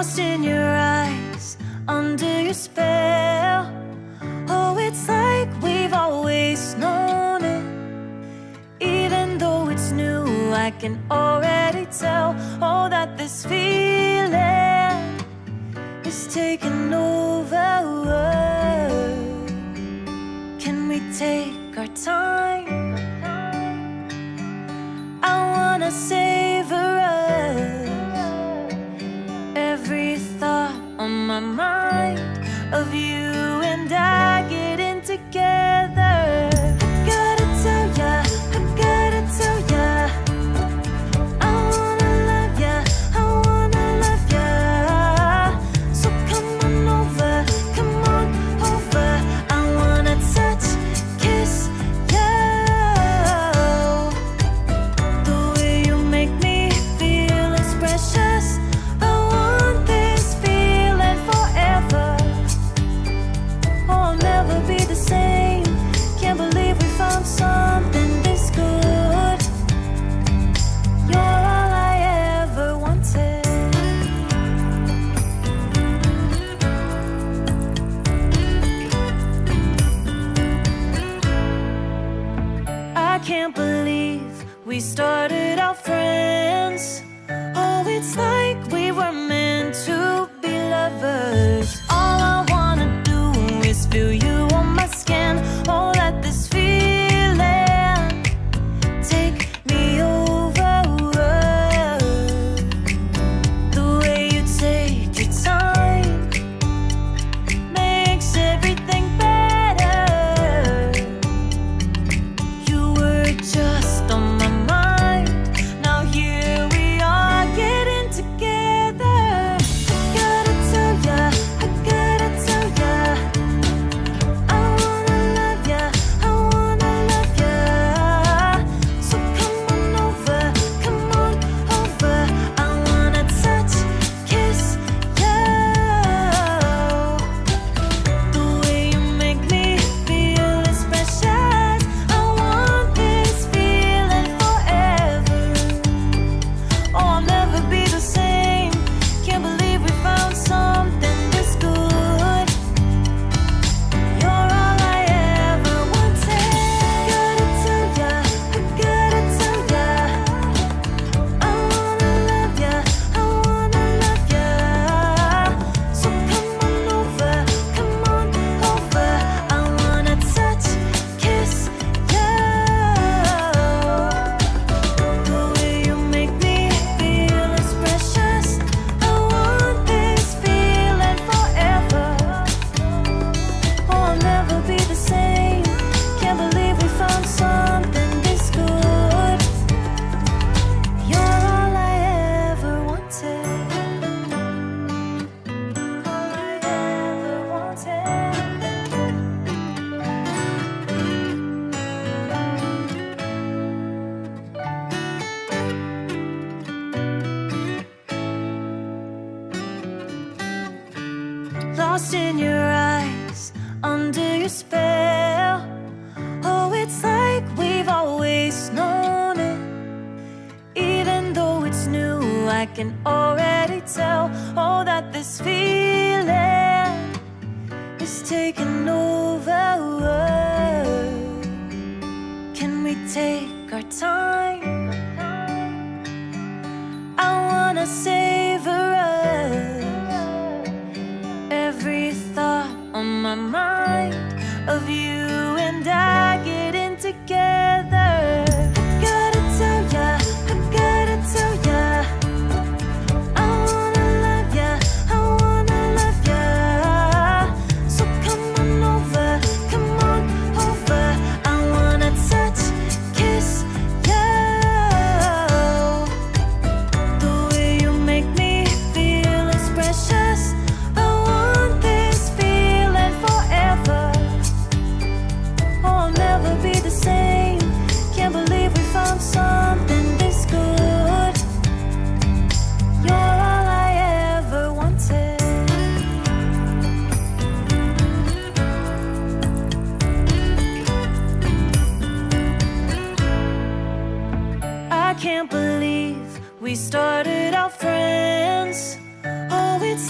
lost in your eyes, under your spell. Oh, it's like we've always known it. Even though it's new, I can already tell. Oh, that this feeling is taking over. Can we take our time? I wanna savor us. Every thought on my mind of you and I getting together. Gotta tell ya, I gotta tell ya, I wanna love ya, I wanna love ya. So come on over, come on over. I wanna touch, kiss ya. The way you make me feel is precious. I want this feeling forever. Oh, I'll never be the same. Can't believe we found something this good. You're all I ever wanted. I can't believe we started out friends. Oh, it's like we were meant to be lovers. All I wanna do is feel you on my skin. Oh, let this feeling take me over. The way you take your time makes everything better. You were just on my mind. Now here we are getting together. Gotta tell ya, I gotta tell ya, I wanna love ya, I wanna love ya. So come on over, come on over. I wanna touch, kiss ya. The way you make me feel is precious. I want this feeling forever. Oh, I'll never be the same. Can't believe we found something this good. You're all I ever wanted. Gotta tell ya, I gotta tell ya, I wanna love ya, I wanna love ya. So come on over, come on over. I wanna touch, kiss ya. The way you make me feel is precious. I want this feeling forever. Oh, I'll never be the same. Can't believe we found something this good. You're all I ever wanted. All I ever wanted. Lost in your eyes, under your spell. Oh, it's like we've always known it. Even though it's new, I can already tell. Oh, that this feeling is taking over. Can we take our time? I wanna savor us. Every thought on my mind of you and I getting together. Gotta tell ya, I gotta tell ya, I wanna love ya, I wanna love ya. So come on over, come on over. I wanna touch, kiss ya. The way you make me feel is precious. I want this feeling forever. Oh, I'll never be the same. Can't believe we found something this good. You're all I ever wanted. I can't believe we started out friends. Oh, it's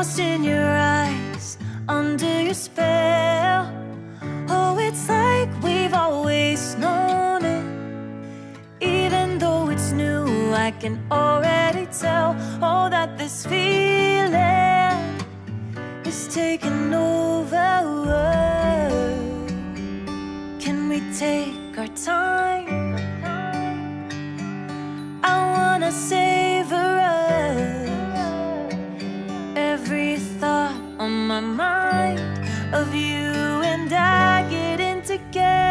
lost in your eyes, under your spell. Oh, it's like we've always known it. Even though it's new, I can already tell, oh, that this feeling is taking over. Can we take our time? I wanna savor us. Every thought on my mind of you and I getting together.